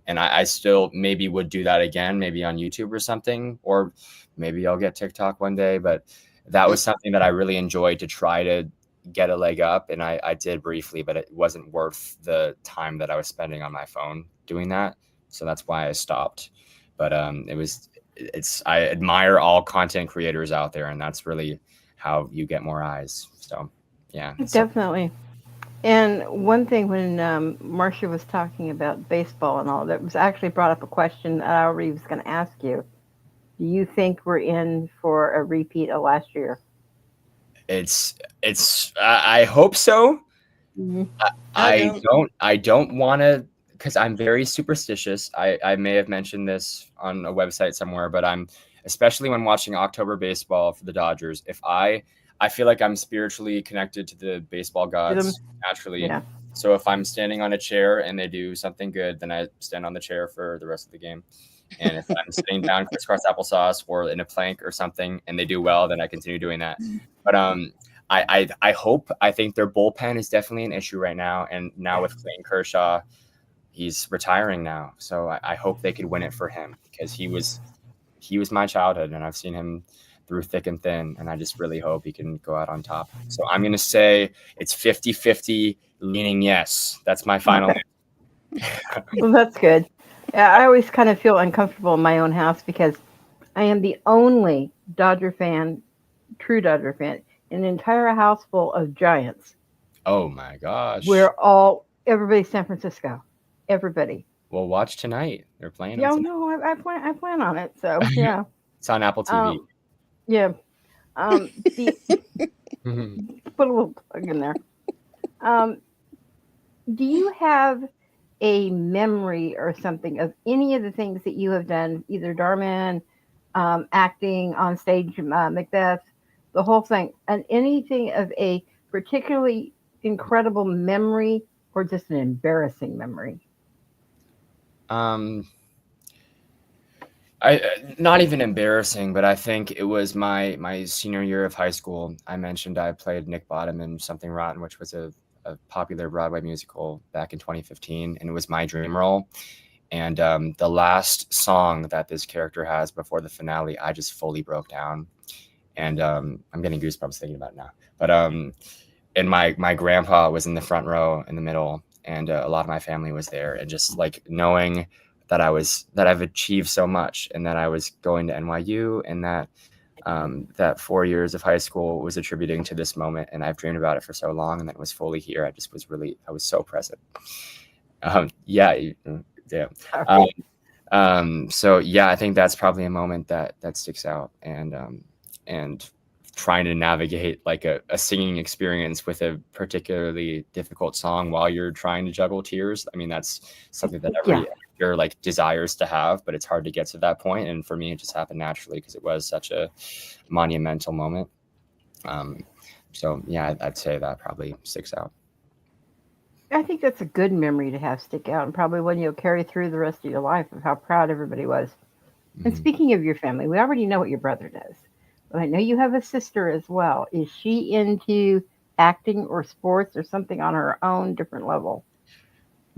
[SPEAKER 4] And I still maybe would do that again, maybe on YouTube or something, or maybe I'll get TikTok one day. But that was something that I really enjoyed to try to get a leg up. And I did briefly, but it wasn't worth the time that I was spending on my phone doing that. So that's why I stopped. But I admire all content creators out there, and that's really how you get more eyes. So yeah.
[SPEAKER 3] definitely. And one thing when Marcia was talking about baseball and all, that was actually brought up a question that I already was going to ask you. Do you think we're in for a repeat of last year?
[SPEAKER 4] I hope so.
[SPEAKER 3] Mm-hmm.
[SPEAKER 4] I don't want to, because I'm very superstitious. I may have mentioned this on a website somewhere, but especially when watching October baseball for the Dodgers, I feel like I'm spiritually connected to the baseball gods naturally.
[SPEAKER 3] Yeah.
[SPEAKER 4] So if I'm standing on a chair and they do something good, then I stand on the chair for the rest of the game. And if I'm sitting down crisscross applesauce or in a plank or something and they do well, then I continue doing that. But I think their bullpen is definitely an issue right now. And now with Clayton Kershaw, he's retiring now. So I hope they could win it for him, because he was my childhood and I've seen him through thick and thin. And I just really hope he can go out on top. So I'm going to say it's 50-50 leaning yes. That's my final.
[SPEAKER 3] Well, that's good. I always kind of feel uncomfortable in my own house because I am the only Dodger fan, true Dodger fan, in an entire house full of Giants.
[SPEAKER 4] Oh my gosh.
[SPEAKER 3] Everybody's San Francisco. Everybody.
[SPEAKER 4] Well, watch tonight. They're playing.
[SPEAKER 3] Yeah, no, I plan on it. So yeah.
[SPEAKER 4] It's on Apple TV.
[SPEAKER 3] Yeah. Put a little plug in there. Do you have a memory or something of any of the things that you have done, either Dhar Mann, acting on stage, Macbeth, the whole thing, and anything of a particularly incredible memory or just an embarrassing memory?
[SPEAKER 4] Not even embarrassing, but I think it was my senior year of high school. I mentioned I played Nick Bottom in Something Rotten, which was a popular Broadway musical back in 2015, and it was my dream role. And the last song that this character has before the finale, I just fully broke down, and I'm getting goosebumps thinking about it now. But and my grandpa was in the front row in the middle, and a lot of my family was there, and just like knowing that I've achieved so much, and that I was going to NYU, and that that 4 years of high school was attributing to this moment, and I've dreamed about it for so long, and then it was fully here. I was so present. Yeah. So yeah, I think that's probably a moment that sticks out, and trying to navigate like a singing experience with a particularly difficult song while you're trying to juggle tears. I mean, that's something that every actor like desires to have, but it's hard to get to that point. And for me, it just happened naturally because it was such a monumental moment. So yeah, I'd say that probably sticks out.
[SPEAKER 3] I think that's a good memory to have stick out, and probably one you'll carry through the rest of your life of how proud everybody was. And
[SPEAKER 4] Mhm.
[SPEAKER 3] speaking of your family, we already know what your brother does, but I know you have a sister as well. Is she into acting or sports or something on her own different level?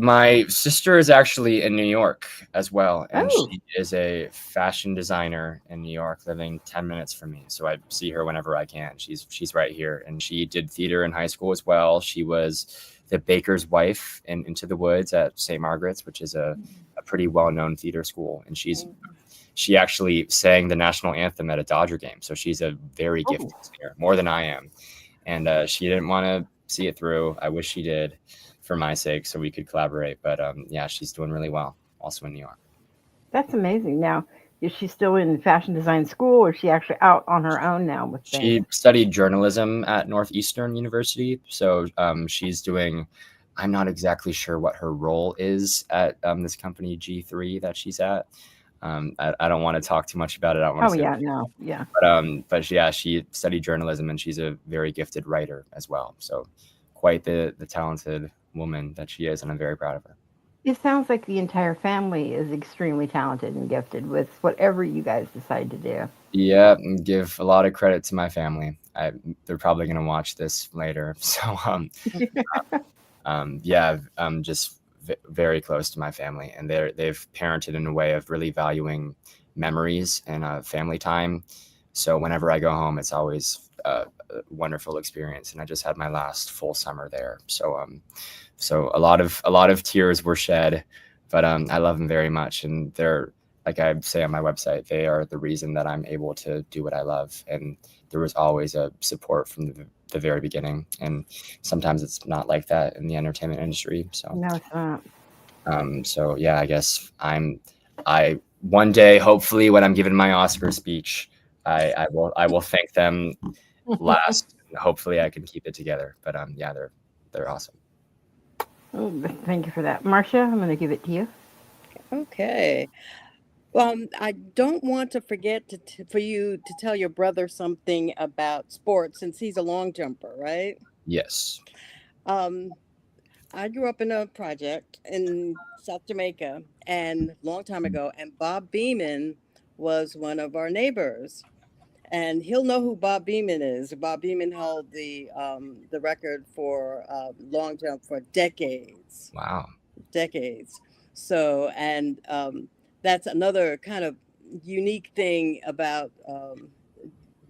[SPEAKER 4] My sister is actually in New York as well, and
[SPEAKER 3] Oh,
[SPEAKER 4] she is a fashion designer in New York, living 10 minutes from me. So I see her whenever I can. She's right here, and she did theater in high school as well. She was the baker's wife in Into the Woods at St. Margaret's, which is a pretty well-known theater school, and she actually sang the national anthem at a Dodger game. So she's a very
[SPEAKER 3] oh,
[SPEAKER 4] gifted singer, more than I am. And she didn't want to see it through. I wish she did for my sake so we could collaborate. But yeah, she's doing really well, also in New York.
[SPEAKER 3] that's amazing. Now, is she still in fashion design school, or is she actually out on her own now with things?
[SPEAKER 4] She studied journalism at Northeastern University. So she's doing, I'm not exactly sure what her role is at this company G3 that she's at. I don't want to talk too much about it. I don't want
[SPEAKER 3] Oh
[SPEAKER 4] to say,
[SPEAKER 3] yeah, no, yeah.
[SPEAKER 4] but yeah, she studied journalism and she's a very gifted writer as well. So quite the talented woman that she is, and I'm very proud of her.
[SPEAKER 3] It sounds like the entire family is extremely talented and gifted with whatever you guys decide to do.
[SPEAKER 4] Yeah, and give a lot of credit to my family. They're probably going to watch this later. So yeah, I'm just very close to my family, and they've parented in a way of really valuing memories and family time. So whenever I go home, it's always a wonderful experience. And I just had my last full summer there, so a lot of tears were shed, but I love them very much, and they're, like I say on my website, they are the reason that I'm able to do what I love. And there was always a support from the very beginning, and sometimes it's not like that in the entertainment industry. So
[SPEAKER 3] No, it's not.
[SPEAKER 4] so yeah, I guess I one day, hopefully, when I'm giving my Oscar speech, I will thank them last. Hopefully, I can keep it together. But yeah, they're awesome.
[SPEAKER 3] Oh, thank you for that, Marcia. I'm going to give it to you.
[SPEAKER 2] Okay. I don't want to forget for you to tell your brother something about sports since he's a long jumper, right?
[SPEAKER 4] Yes.
[SPEAKER 2] Um, I grew up in a project in South Jamaica and long time ago, and Bob Beeman was one of our neighbors. And he'll know who Bob Beeman is. Bob Beeman held the record for long jump for decades,
[SPEAKER 4] Wow.
[SPEAKER 2] decades. So, and that's another kind of unique thing about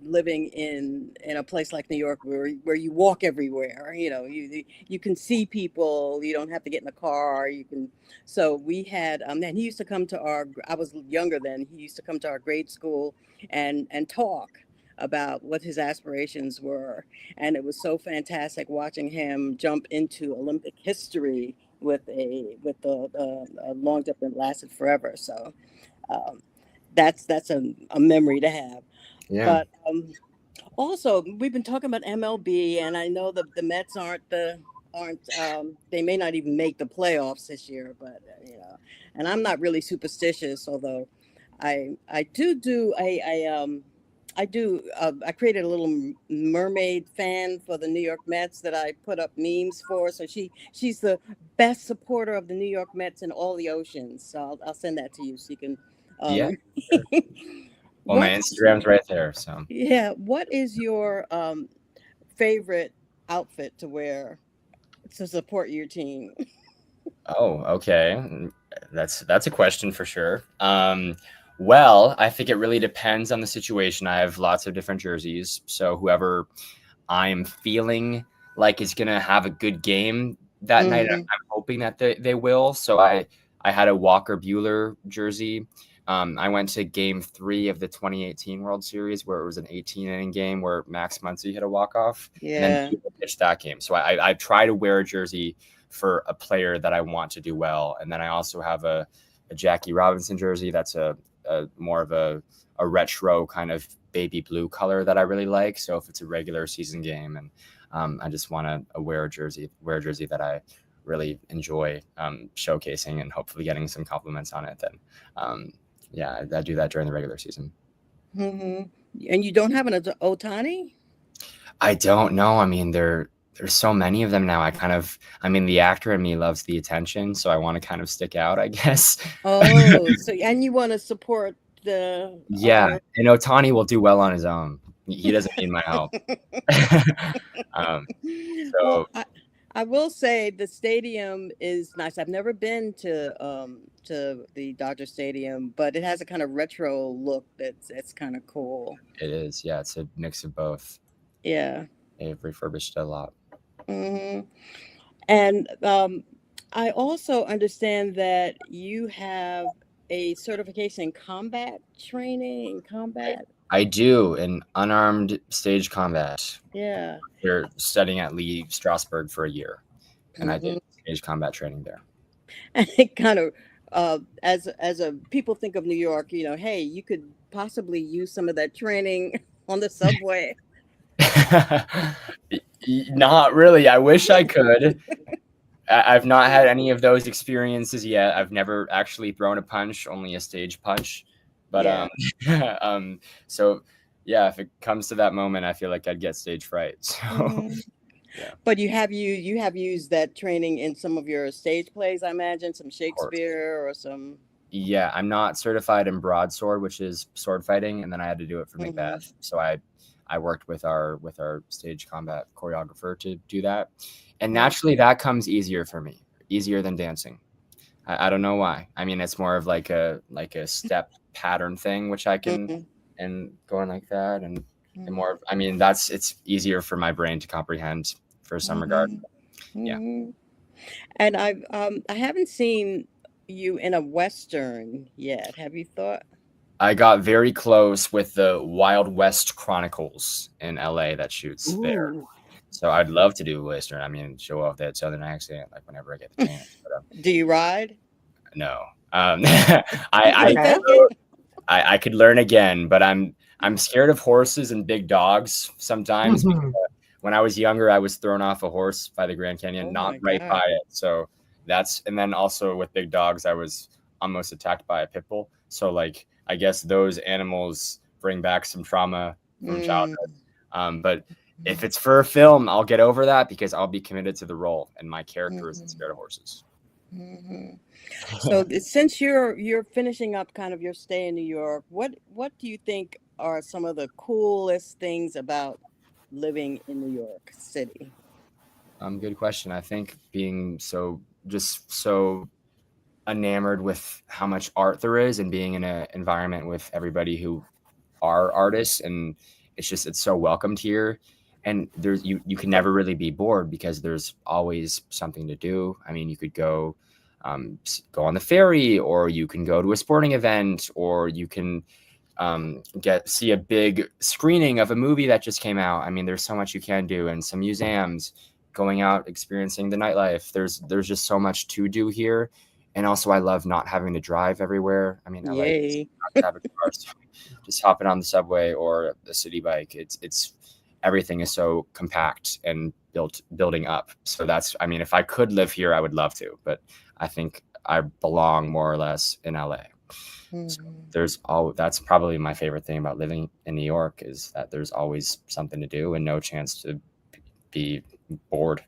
[SPEAKER 2] living in a place like New York, where you walk everywhere. You know, you can see people. You don't have to get in a car. You can. So we had, and he used to come to our. I was younger then. He used to come to our grade school and talk about what his aspirations were, and it was so fantastic watching him jump into Olympic history with a long jump that lasted forever. So um, that's a memory to have.
[SPEAKER 4] Yeah.
[SPEAKER 2] But also, we've been talking about MLB, and I know the Mets aren't they may not even make the playoffs this year, but you know, and I'm not really superstitious, although I do I created a little mermaid fan for the New York Mets that I put up memes for. So she's the best supporter of the New York Mets in all the oceans. So I'll send that to you so you can.
[SPEAKER 4] Yeah.
[SPEAKER 2] Um,
[SPEAKER 4] Sure. Well, my
[SPEAKER 2] what
[SPEAKER 4] Instagram's right there. So.
[SPEAKER 2] Yeah, what is your favorite outfit to wear to support your team?
[SPEAKER 4] Oh, okay. That's a question for sure. Well, I think it really depends on the situation. I have lots of different jerseys, so whoever I'm feeling like is gonna have a good game that night, I'm
[SPEAKER 2] Hmm.
[SPEAKER 4] hoping that they will. So I had a Walker Bueller jersey. I went to Game 3 of the 2018 World Series where it was an 18-inning game where Max Muncy hit a walk-off, and then
[SPEAKER 2] Yeah.
[SPEAKER 4] Bueller pitched that game. So I try to wear a jersey for a player that I want to do well. And then I also have a Jackie Robinson jersey that's a more of a retro kind of baby blue color that I really like. So if it's a regular season game and I just want to wear a jersey that I really enjoy showcasing and hopefully getting some compliments on it, then yeah, I do that during the regular season.
[SPEAKER 2] Hmm. And you don't have an Otani?
[SPEAKER 4] I don't know. I mean, there's so many of them now. I mean, the actor in me loves the attention, so I want to kind of stick out, I guess.
[SPEAKER 2] Oh, so and you want to support the
[SPEAKER 4] Yeah,
[SPEAKER 2] other.
[SPEAKER 4] and Otani will do well on his own. He doesn't need my help. um,
[SPEAKER 2] Well,
[SPEAKER 4] so
[SPEAKER 2] I will say the stadium is nice. I've never been to the Dodger Stadium, but it has a kind of retro look that's kind of cool.
[SPEAKER 4] it is, yeah, it's a mix of both.
[SPEAKER 2] Yeah.
[SPEAKER 4] They've refurbished it a lot.
[SPEAKER 2] Hmm. And I also understand that you have a certification in combat training in combat.
[SPEAKER 4] I do in unarmed stage combat.
[SPEAKER 2] Yeah.
[SPEAKER 4] We're studying at Lee Strasberg for a year, and I
[SPEAKER 2] Hmm.
[SPEAKER 4] did stage combat training there.
[SPEAKER 2] And it kind of as a people think of New York, hey, you could possibly use some of that training on the subway.
[SPEAKER 4] Not really. I wish I could. I've not had any of those experiences yet. I've never actually thrown a punch, only a stage punch. But
[SPEAKER 2] Yeah.
[SPEAKER 4] so yeah, if it comes to that moment, I feel like I'd get stage fright. So
[SPEAKER 2] Mhm.
[SPEAKER 4] yeah,
[SPEAKER 2] But you have used that training in some of your stage plays, I imagine, some
[SPEAKER 4] of course.
[SPEAKER 2] Shakespeare or some.
[SPEAKER 4] Yeah, I'm not certified in broadsword, which is sword fighting, and then I had to do it for
[SPEAKER 2] Mhm.
[SPEAKER 4] Macbeth. So I worked with our stage combat choreographer to do that. And naturally that comes easier for me, easier than dancing. I don't know why. I mean, it's more of like a step pattern thing, which I can
[SPEAKER 2] Mhm.
[SPEAKER 4] and going like that and
[SPEAKER 2] Mhm.
[SPEAKER 4] more. I mean, it's easier for my brain to comprehend for some regard.
[SPEAKER 2] Mhm.
[SPEAKER 4] Yeah.
[SPEAKER 2] Mhm. And I haven't seen you in a Western yet. Have you thought?
[SPEAKER 4] I got very close with the Wild West Chronicles in LA that shoots there.
[SPEAKER 3] Ooh.
[SPEAKER 4] So I'd love to do Western. I mean, show off that Southern accent like whenever I get the chance. But
[SPEAKER 2] Do you ride?
[SPEAKER 4] no,
[SPEAKER 2] I'm
[SPEAKER 3] Okay.
[SPEAKER 2] thinking.
[SPEAKER 4] I could learn again, but I'm scared of horses and big dogs sometimes. Because, when I was younger, I was thrown off a horse by the Grand Canyon,
[SPEAKER 2] Oh
[SPEAKER 4] not
[SPEAKER 2] my
[SPEAKER 4] right by
[SPEAKER 2] God.
[SPEAKER 4] it. So and then also with big dogs, I was almost attacked by a pit bull. So like, I guess those animals bring back some trauma from childhood. But if it's for a film, I'll get over that because I'll be committed to the role, and my character isn't scared of horses.
[SPEAKER 2] Mm-hmm. So since you're finishing up kind of your stay in New York, what do you think are some of the coolest things about living in New York City?
[SPEAKER 4] Good question. I think being just so enamored with how much art there is and being in an environment with everybody who are artists, and it's so welcomed here, and there's you can never really be bored because there's always something to do. I mean, you could go go on the ferry, or you can go to a sporting event, or you can see a big screening of a movie that just came out. I mean, there's so much you can do, and some museums, going out, experiencing the nightlife. There's just so much to do here. And also, I love not having to drive everywhere. I mean, I like
[SPEAKER 2] Yay.
[SPEAKER 4] not to have a car, so just hopping on the subway or the city bike. It's everything is so compact and building up. So I mean, if I could live here, I would love to, but I think I belong more or less in LA. So that's probably my favorite thing about living in New York, is that there's always something to do and no chance to be bored.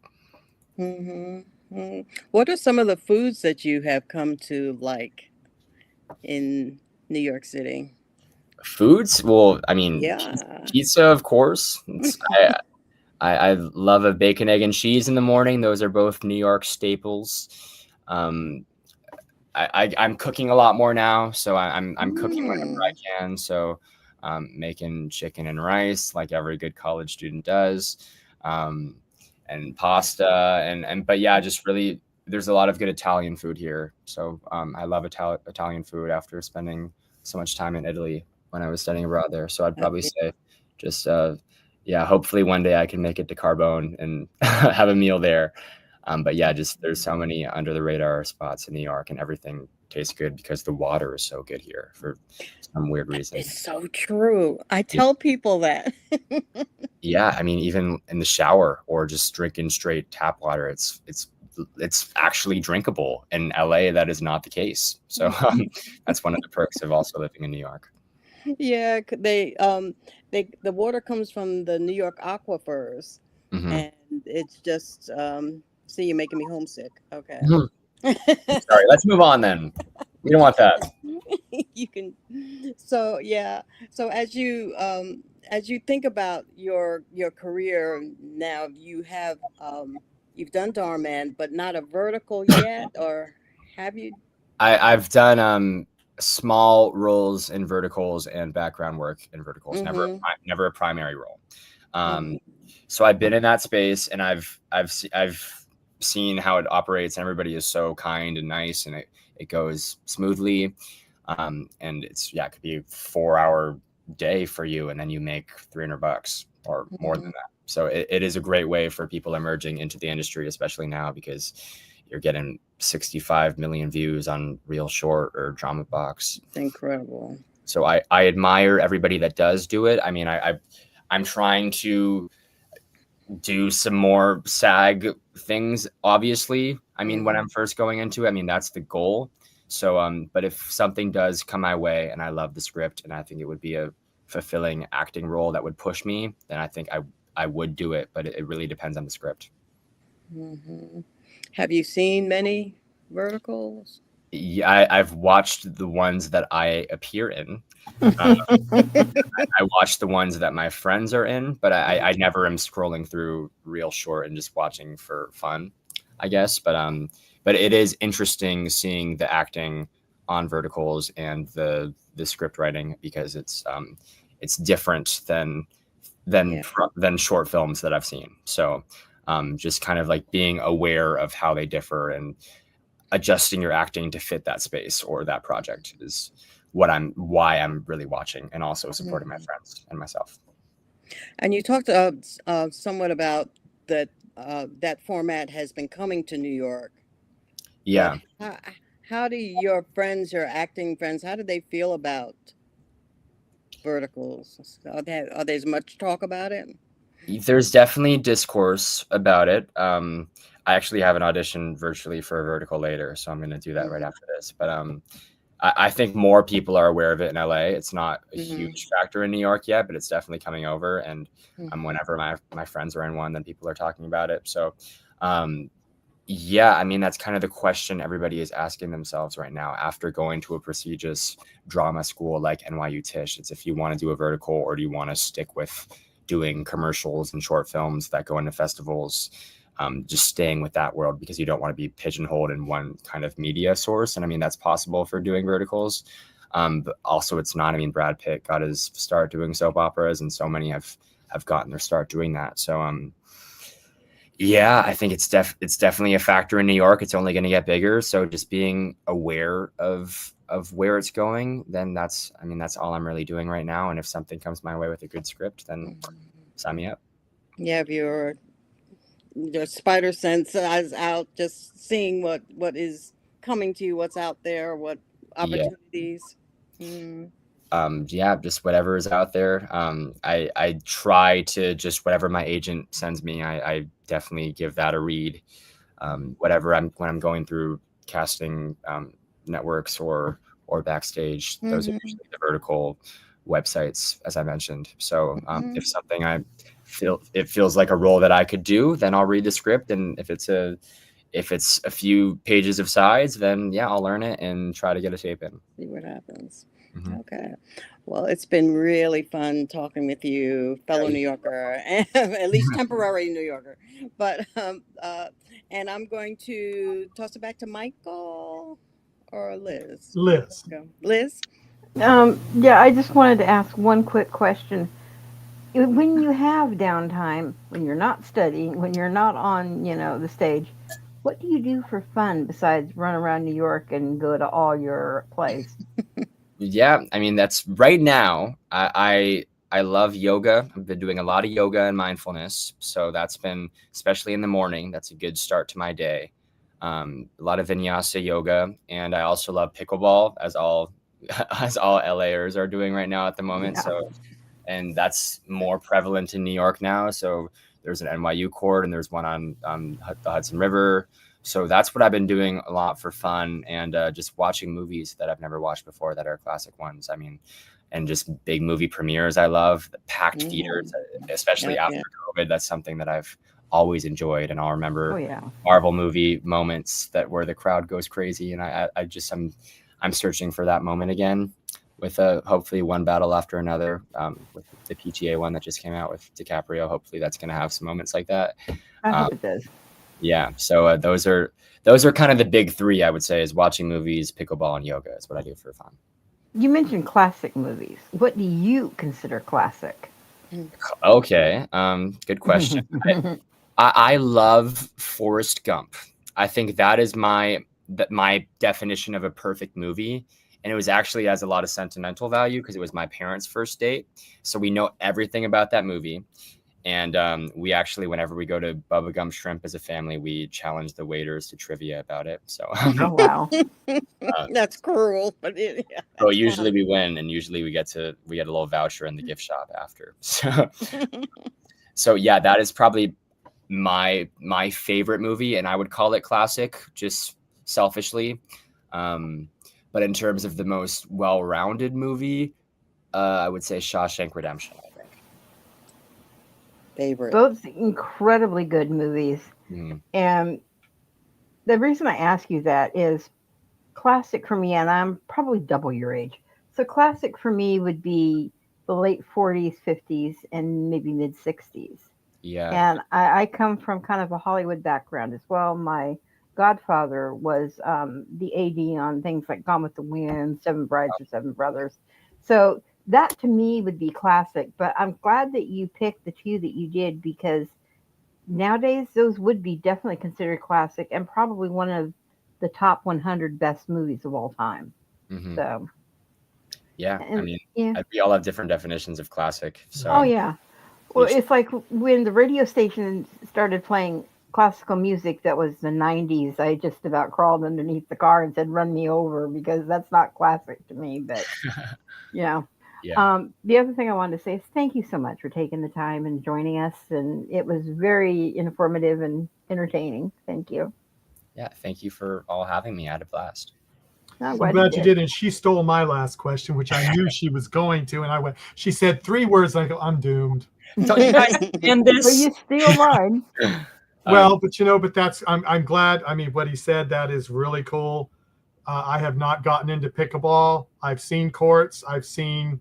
[SPEAKER 2] Mm-hmm. What are some of the foods that you have come to like in New York City?
[SPEAKER 4] Foods? Well, I mean,
[SPEAKER 2] Yeah.
[SPEAKER 4] pizza, of course. I love a bacon, egg, and cheese in the morning. Those are both New York staples. I'm cooking a lot more now, so I'm cooking whenever I can. So making chicken and rice like every good college student does, and pasta but yeah, just really there's a lot of good Italian food here. So I love Italian food after spending so much time in Italy when I was studying abroad there. So I'd probably say just yeah, hopefully one day I can make it to Carbone and have a meal there. But yeah, just there's so many under the radar spots in New York, and everything tastes good because the water is so good here for some weird reason.
[SPEAKER 2] It's so true. I tell people that.
[SPEAKER 4] Yeah, I mean, even in the shower or just drinking straight tap water, it's actually drinkable. In LA, that is not the case. So that's one of the perks of also living in New York.
[SPEAKER 2] Yeah, the water comes from the New York aquifers,
[SPEAKER 4] Hmm.
[SPEAKER 2] and it's just see, you're making me homesick. Okay.
[SPEAKER 4] Sorry, let's move on then. We don't want that.
[SPEAKER 2] You can. So yeah, so as you think about your career now, you've done Dhar Mann, but not a vertical yet, or have you?
[SPEAKER 4] I've done small roles in verticals and background work in verticals.
[SPEAKER 2] Mm-hmm.
[SPEAKER 4] Never a primary role.
[SPEAKER 2] Mm-hmm.
[SPEAKER 4] Um, so I've been in that space, and I've seen how it operates. And everybody is so kind and nice, and it goes smoothly. And it's it could be a 4-hour day for you, and then you make $300 or more than that. So it is a great way for people emerging into the industry, especially now, because you're getting 65 million views on Reel Short or Drama Box.
[SPEAKER 2] It's incredible.
[SPEAKER 4] So I admire everybody that does do it. I mean, I'm trying to do some more SAG things, obviously. I mean, when I'm first going into it, I mean, that's the goal. So, but if something does come my way and I love the script and I think it would be a fulfilling acting role that would push me, then I think I would do it. But it really depends on the script.
[SPEAKER 2] Mm-hmm. Have you seen many verticals?
[SPEAKER 4] Yeah, I've watched the ones that I appear in. I watch the ones that my friends are in, but I never am scrolling through Real Short and just watching for fun, I guess. But it is interesting seeing the acting on verticals and the script writing, because it's different than short films that I've seen. So just kind of like being aware of how they differ and adjusting your acting to fit that space or that project is why I'm really watching, and also supporting my friends and myself.
[SPEAKER 2] And you talked somewhat about that that format has been coming to New York. But
[SPEAKER 4] Yeah.
[SPEAKER 2] how do your friends, your acting friends, how do they feel about verticals? Are there much talk about it?
[SPEAKER 4] There's definitely discourse about it. I actually have an audition virtually for a vertical later, so I'm going to do that right after this. But I think more people are aware of it in LA. It's not a huge factor in New York yet, but it's definitely coming over. And whenever my friends are in one, then people are talking about it. So yeah, I mean, that's kind of the question everybody is asking themselves right now after going to a prestigious drama school like NYU Tisch. It's if you want to do a vertical, or do you want to stick with doing commercials and short films that go into festivals, just staying with that world because you don't want to be pigeonholed in one kind of media source. And I mean, that's possible for doing verticals. But also it's not. I mean, Brad Pitt got his start doing soap operas, and so many have gotten their start doing that. So yeah, I think it's definitely a factor in New York. It's only going to get bigger. So just being aware of where it's going, then that's all I'm really doing right now. And if something comes my way with a good script, then sign me up.
[SPEAKER 2] Yeah, if your spider sense is out, just seeing what is coming to you, what's out there, what opportunities.
[SPEAKER 4] Yeah, just whatever is out there. I try to just whatever my agent sends me, I definitely give that a read. When I'm going through casting networks or backstage, those are usually the vertical websites, as I mentioned. So if something it feels like a role that I could do, then I'll read the script, and if it's a few pages of sides, then yeah, I'll learn it and try to get a tape in.
[SPEAKER 2] See what happens. Okay. Well, it's been really fun talking with you, fellow New Yorker, at least temporary New Yorker. But and I'm going to toss it back to Michael or Liz.
[SPEAKER 1] Liz.
[SPEAKER 2] Liz?
[SPEAKER 3] Yeah, I just wanted to ask one quick question. When you have downtime, when you're not studying, when you're not on, the stage, what do you do for fun besides run around New York and go to all your plays?
[SPEAKER 4] Yeah, I mean, that's right now. I love yoga. I've been doing a lot of yoga and mindfulness, so that's been, especially in the morning, that's a good start to my day. A lot of vinyasa yoga, and I also love pickleball, as all LAers are doing right now at the moment.
[SPEAKER 3] Yeah.
[SPEAKER 4] So, and that's more prevalent in New York now. So there's an NYU court, and there's one on the Hudson River. So that's what I've been doing a lot for fun, and just watching movies that I've never watched before that are classic ones. I mean, and just big movie premieres. I love the packed theaters, especially
[SPEAKER 2] Yep,
[SPEAKER 4] after COVID. That's something that I've always enjoyed, and I'll remember
[SPEAKER 3] Oh yeah.
[SPEAKER 4] Marvel movie moments where the crowd goes crazy, and I'm searching for that moment again with hopefully One Battle After Another, with the PTA one that just came out with DiCaprio. Hopefully that's going to have some moments like that.
[SPEAKER 3] I hope it does.
[SPEAKER 4] Yeah, so those are kind of the big three, I would say, is watching movies, pickleball, and yoga is what I do for fun.
[SPEAKER 3] You mentioned classic movies. What do you consider classic?
[SPEAKER 4] Okay, good question. I love Forrest Gump. I think that is my definition of a perfect movie. And it was actually has a lot of sentimental value because it was my parents' first date. So we know everything about that movie. And we actually, whenever we go to Bubba Gump Shrimp as a family, we challenge the waiters to trivia about it. So
[SPEAKER 3] Oh wow.
[SPEAKER 2] That's cruel, but
[SPEAKER 4] so usually we win, and usually we get a little voucher in the gift shop after. So yeah, that is probably my favorite movie, and I would call it classic, just selfishly. But in terms of the most well-rounded movie, I would say Shawshank Redemption, I think.
[SPEAKER 2] favorite.
[SPEAKER 3] Both incredibly good movies. And the reason I ask you that is classic for me, and I'm probably double your age. So classic for me would be the late 40s, 50s, and maybe mid 60s.
[SPEAKER 4] Yeah.
[SPEAKER 3] And I come from kind of a Hollywood background as well. My godfather was the AD on things like Gone with the Wind, Seven Brides or Seven Brothers. So that to me would be classic. But I'm glad that you picked the two that you did, because nowadays those would be definitely considered classic and probably one of the top 100 best movies of all time. So
[SPEAKER 4] yeah,
[SPEAKER 3] and,
[SPEAKER 4] I mean,
[SPEAKER 3] yeah.
[SPEAKER 4] we all have different definitions of classic. So
[SPEAKER 3] Oh yeah. Well, it's like when the radio station started playing classical music that was the 90s, I just about crawled underneath the car and said, run me over, because that's not classic to me. But, you know, the other thing I wanted to say is thank you so much for taking the time and joining us. And it was very informative and entertaining. Thank you.
[SPEAKER 4] Yeah, thank you for all having me. I had a blast.
[SPEAKER 3] I'm
[SPEAKER 1] glad you did. And she stole my last question, which I knew she was going to. And she said 3 words. And I go, I'm doomed.
[SPEAKER 4] So you guys in this?
[SPEAKER 3] Well, you steal mine.
[SPEAKER 1] Well, but that's, I'm glad. I mean, what he said, that is really cool. I have not gotten into pickleball. I've seen courts. They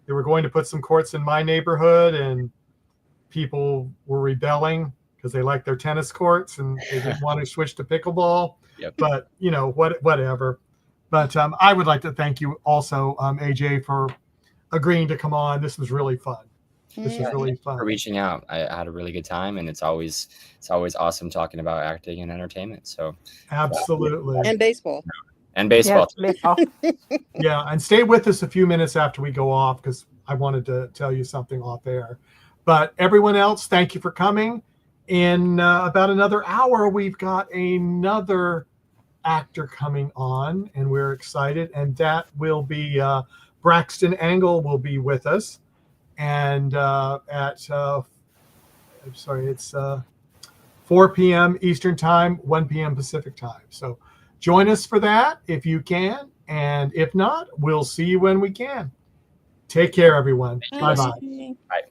[SPEAKER 1] were going to put some courts in my neighborhood, and people were rebelling because they like their tennis courts and they didn't want to switch to pickleball.
[SPEAKER 4] Yep.
[SPEAKER 1] But whatever. But I would like to thank you also, AJ, for agreeing to come on. This was really fun. This was really fun.
[SPEAKER 4] For reaching out. I had a really good time, and it's always awesome talking about acting and entertainment. So
[SPEAKER 1] absolutely.
[SPEAKER 2] And baseball.
[SPEAKER 4] And baseball.
[SPEAKER 3] Yes, baseball.
[SPEAKER 1] Yeah, and stay with us a few minutes after we go off, because I wanted to tell you something off air. But everyone else, thank you for coming. In about another hour, we've got another actor coming on, and we're excited. And that will be Braxton Angle will be with us. And it's 4 p.m. Eastern Time, 1 p.m. Pacific Time. So join us for that if you can. And if not, we'll see you when we can. Take care, everyone. Bye-bye.
[SPEAKER 4] Bye.